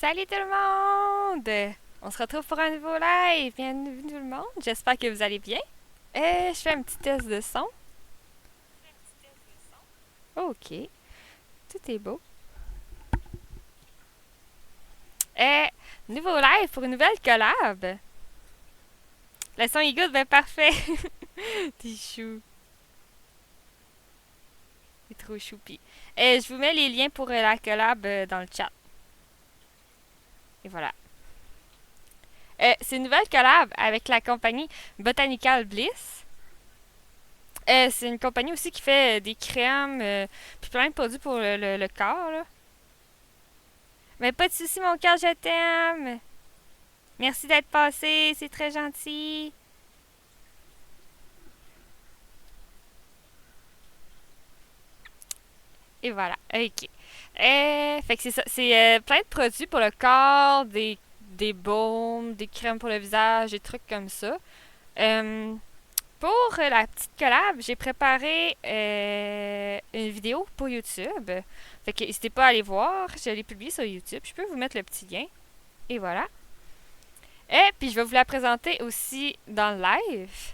Salut tout le monde! On se retrouve pour un nouveau live. Bienvenue tout le monde. J'espère que vous allez bien. Je fais un petit test de son. Ok, tout est beau. Euh, Nouveau live pour une nouvelle collab. Le son est good, ben parfait. T'es chou. T'es trop choupi. Je vous mets les liens pour la collab dans le chat. Et voilà. C'est une nouvelle collab avec la compagnie Botanical Bliss. C'est une compagnie aussi qui fait des crèmes puis plein de produits pour le corps, là. Mais pas de soucis, mon cœur, je t'aime. Merci d'être passé, c'est très gentil. Et voilà, ok. Fait que c'est ça, c'est plein de produits pour le corps, des baumes, des crèmes pour le visage, des trucs comme ça. Euh, pour la petite collab, j'ai préparé une vidéo pour YouTube. Fait que n'hésitez pas à aller voir, je l'ai publiée sur YouTube. Je peux vous mettre le petit lien. Et voilà. Et puis je vais vous la présenter aussi dans le live.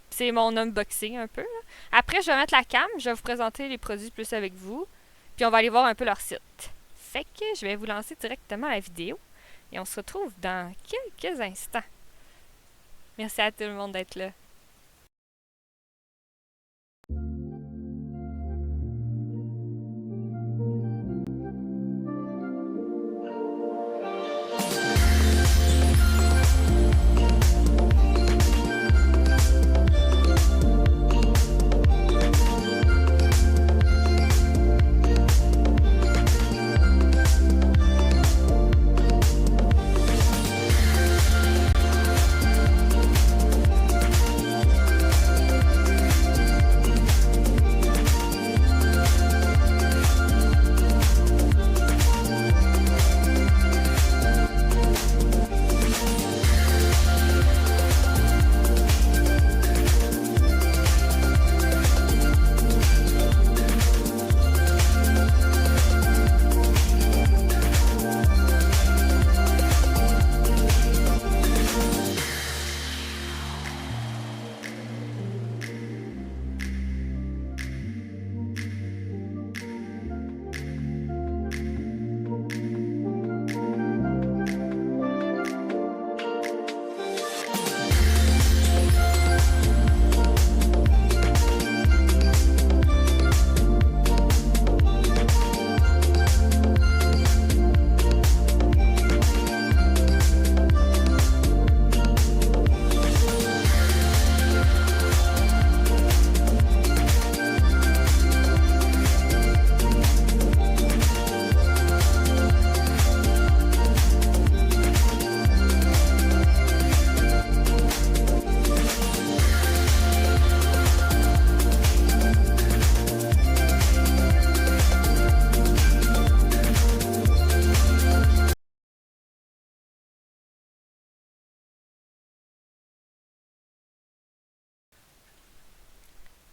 C'est mon unboxing un peu, là. Après, je vais mettre la cam, je vais vous présenter les produits plus avec vous. Puis on va aller voir un peu leur site. Fait que je vais vous lancer directement la vidéo. Et on se retrouve dans quelques instants. Merci à tout le monde d'être là.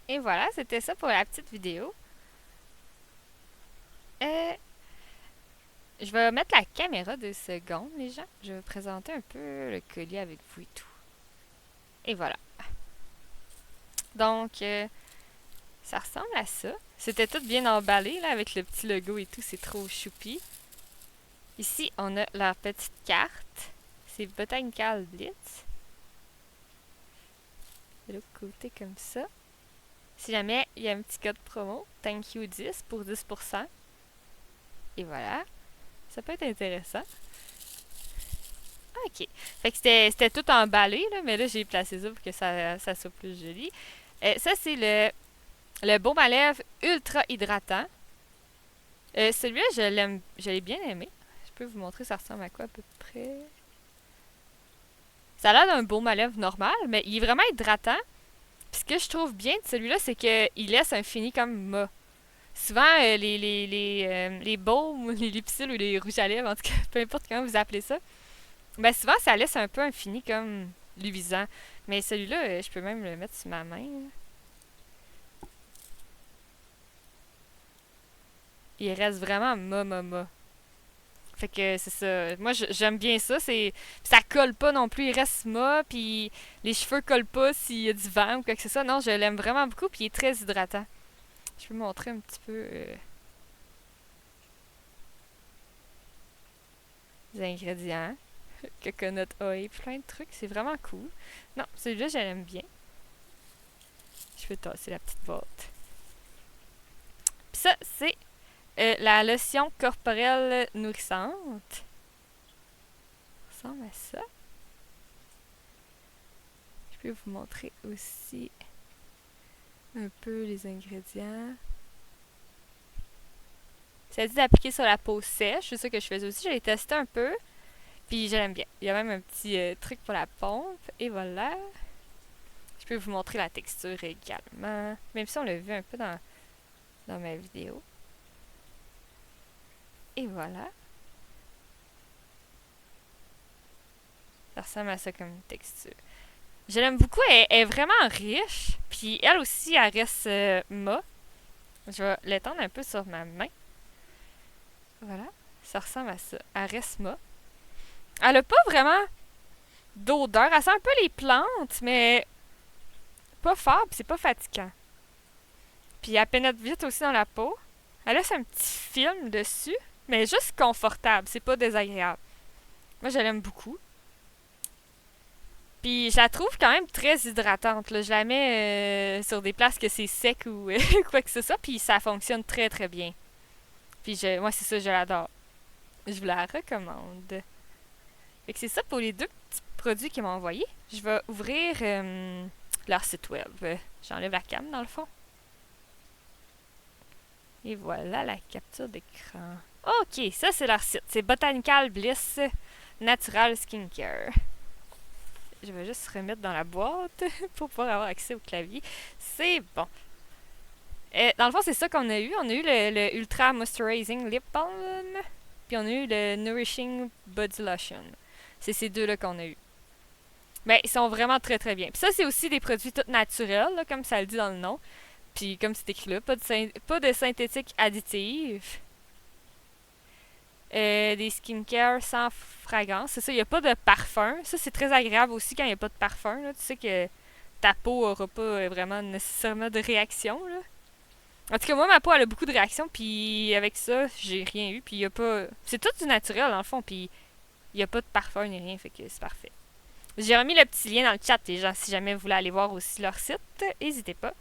Et voilà, c'était ça pour la petite vidéo. Euh, je vais mettre la caméra 2 secondes, les gens. Je vais vous présenter un peu le collier avec vous et tout. Et voilà. Donc, ça ressemble à ça. C'était tout bien emballé, là, avec le petit logo et tout. C'est trop choupi. Ici, on a leur petite carte. C'est Botanical Blitz. De l'autre côté, comme ça. Si jamais il y a un petit code promo, thank you 10 pour 10%. Et voilà. Ça peut être intéressant. Ok. Fait que c'était tout emballé, là, mais là, j'ai placé ça pour que ça soit plus joli. Ça, c'est le baume à lèvres ultra hydratant. Celui-là, je l'ai bien aimé. Je peux vous montrer, ça ressemble à quoi à peu près. Ça a l'air d'un baume à lèvres normal, mais il est vraiment hydratant. Puis ce que je trouve bien de celui-là, c'est qu'il laisse un fini comme mat. Souvent, les baumes, les lipsils ou les rouges à lèvres, en tout cas, peu importe comment vous appelez ça, ben souvent, ça laisse un peu un fini comme luisant. Mais celui-là, je peux même le mettre sur ma main, là. Il reste vraiment ma. Fait que c'est ça. Moi, j'aime bien ça. Ça colle pas non plus. Il reste mat, puis les cheveux collent pas s'il y a du vent ou quoi que ce soit. Non, je l'aime vraiment beaucoup, puis il est très hydratant. Je peux montrer un petit peu les ingrédients. Coconut oil, plein de trucs. C'est vraiment cool. Non, celui-là, je l'aime bien. Je peux tasser la petite boîte. Puis ça, c'est la lotion corporelle nourrissante. Ça ressemble à ça. Je peux vous montrer aussi un peu les ingrédients. Ça dit d'appliquer sur la peau sèche. C'est ça que je faisais aussi. Je l'ai testé un peu. Puis je l'aime bien. Il y a même un petit truc pour la pompe. Et voilà. Je peux vous montrer la texture également. Même si on l'a vu un peu dans ma vidéo. Et voilà. Ça ressemble à ça comme une texture. Je l'aime beaucoup. Elle est vraiment riche. Puis elle aussi, elle reste mat. Je vais l'étendre un peu sur ma main. Voilà. Ça ressemble à ça. Elle reste mat. Elle a pas vraiment d'odeur. Elle sent un peu les plantes, mais pas fort, puis c'est pas fatigant. Puis elle pénètre vite aussi dans la peau. Elle laisse un petit film dessus, mais juste confortable. C'est pas désagréable. Moi, je l'aime beaucoup. Puis je la trouve quand même très hydratante. Là. Je la mets sur des places que c'est sec ou quoi que ce soit, puis ça fonctionne très très bien. Puis moi, c'est ça, je l'adore. Je vous la recommande. Fait que c'est ça pour les deux petits produits qu'ils m'ont envoyés. Je vais ouvrir leur site web. J'enlève la cam dans le fond. Et voilà la capture d'écran. Ok, ça c'est leur site. C'est Botanical Bliss Natural Skincare. Je vais juste remettre dans la boîte pour pouvoir avoir accès au clavier. C'est bon. Dans le fond, c'est ça qu'on a eu. On a eu le Ultra Moisturizing Lip Balm. Puis on a eu le Nourishing Body Lotion. C'est ces deux-là qu'on a eu. Mais ils sont vraiment très très bien. Puis ça, c'est aussi des produits tout naturels, là, comme ça le dit dans le nom. Puis comme c'est écrit là, pas de synthétique additive. Des skincare sans fragrance. C'est ça, il n'y a pas de parfum. Ça, c'est très agréable aussi quand il n'y a pas de parfum. Là. Tu sais que ta peau n'aura pas vraiment nécessairement de réaction. Là. En tout cas, moi, ma peau, elle a beaucoup de réactions. Puis avec ça, j'ai rien eu. Puis il y a pas... C'est tout du naturel, dans le fond. Puis il n'y a pas de parfum ni rien. Fait que c'est parfait. J'ai remis le petit lien dans le chat, les gens. Si jamais vous voulez aller voir aussi leur site, n'hésitez pas.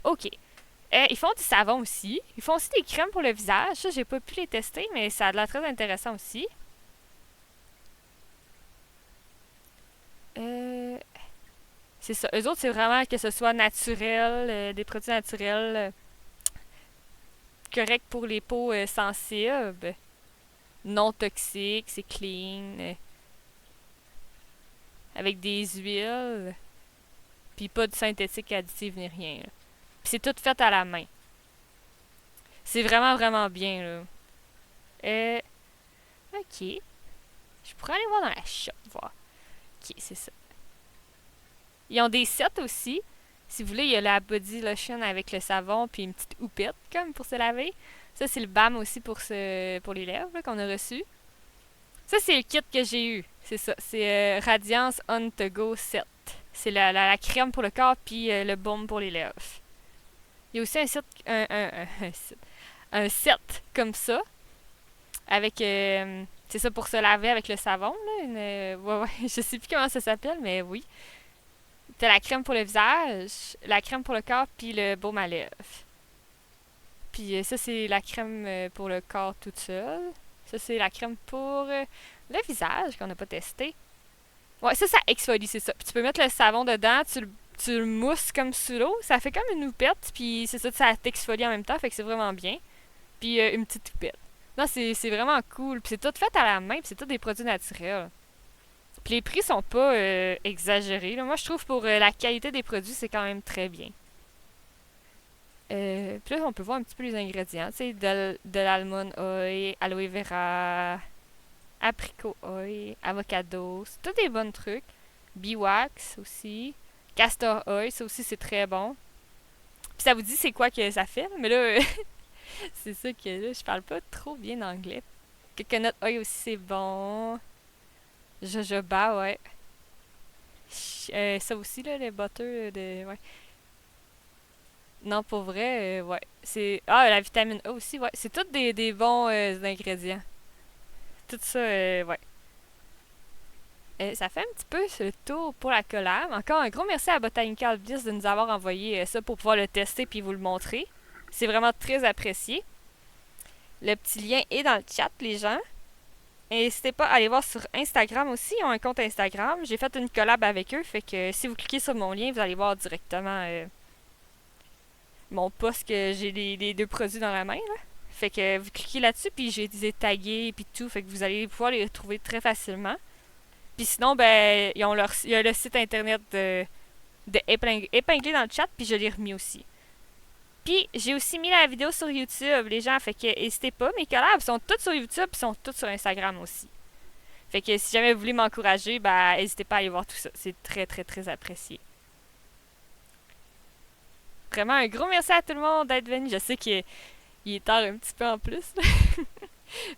OK. Ils font du savon aussi. Ils font aussi des crèmes pour le visage. Ça, j'ai pas pu les tester, mais ça a l'air très intéressant aussi. C'est ça. Eux autres, c'est vraiment que ce soit naturel, des produits naturels, corrects pour les peaux sensibles, non toxiques, c'est clean, avec des huiles, puis pas de synthétique additive ni rien. Là. Puis c'est tout fait à la main. C'est vraiment, vraiment bien, là. Ok. Je pourrais aller voir dans la shop, voir. Ok, c'est ça. Ils ont des sets aussi. Si vous voulez, il y a la body lotion avec le savon puis une petite houppette, comme pour se laver. Ça, c'est le balm aussi pour les lèvres qu'on a reçu. Ça, c'est le kit que j'ai eu. C'est ça. C'est Radiance On To Go Set. C'est la crème pour le corps puis le baume pour les lèvres. Il y a aussi un set comme ça. Avec. C'est ça pour se laver avec le savon. Là, ouais, je sais plus comment ça s'appelle, mais oui. T'as la crème pour le visage, la crème pour le corps, puis le baume à lèvres. Puis ça, c'est la crème pour le corps toute seule. Ça, c'est la crème pour le visage qu'on n'a pas testé. Ouais, ça exfolie, c'est ça. Puis tu peux mettre le savon dedans, tu le mousses comme sous l'eau. Ça fait comme une houppette, puis c'est ça t'exfolie en même temps, fait que c'est vraiment bien. Puis une petite houppette. Non, c'est vraiment cool. Puis c'est tout fait à la main, puis c'est tout des produits naturels. Puis les prix sont pas exagérés. Là. Moi, je trouve pour la qualité des produits, c'est quand même très bien. Puis là, on peut voir un petit peu les ingrédients. Tu sais, de l'almond oil, aloe vera, apricot oil, avocado. C'est tous des bons trucs. Beeswax aussi. Castor oil, ça aussi, c'est très bon. Puis ça vous dit c'est quoi que ça fait. Mais là, c'est ça que là, je parle pas trop bien anglais. Coconut Oil aussi, c'est bon. Jojoba, ouais. Ça aussi, là, le butter de... Ouais. Non, pour vrai, ouais. C'est... Ah, la vitamine A aussi, ouais. C'est tous des bons ingrédients. Tout ça, ouais. Ça fait un petit peu ce tour pour la collab. Encore un gros merci à Botanical Bliss de nous avoir envoyé ça pour pouvoir le tester puis vous le montrer. C'est vraiment très apprécié. Le petit lien est dans le chat, les gens. N'hésitez pas à aller voir sur Instagram aussi. Ils ont un compte Instagram. J'ai fait une collab avec eux. Fait que si vous cliquez sur mon lien, vous allez voir directement mon post que j'ai les deux produits dans la main. Là. Fait que vous cliquez là-dessus, puis j'ai des tagués, puis tout. Fait que vous allez pouvoir les retrouver très facilement. Puis sinon, ben, il y a le site internet de épinglé dans le chat, puis je l'ai remis aussi. Puis j'ai aussi mis la vidéo sur YouTube, les gens, fait que n'hésitez pas. Mes collabs sont toutes sur YouTube, puis sont toutes sur Instagram aussi. Fait que si jamais vous voulez m'encourager, ben, n'hésitez pas à aller voir tout ça. C'est très, très, très apprécié. Vraiment, un gros merci à tout le monde d'être venu. Je sais qu'il est tard un petit peu en plus.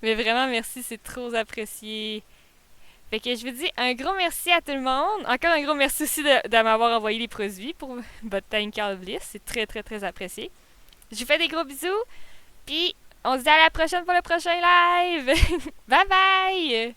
Mais vraiment, merci, c'est trop apprécié. Fait que je vous dis un gros merci à tout le monde. Encore un gros merci aussi de m'avoir envoyé les produits pour Botanical Bliss. C'est très, très, très apprécié. Je vous fais des gros bisous. Puis, on se dit à la prochaine pour le prochain live. Bye bye!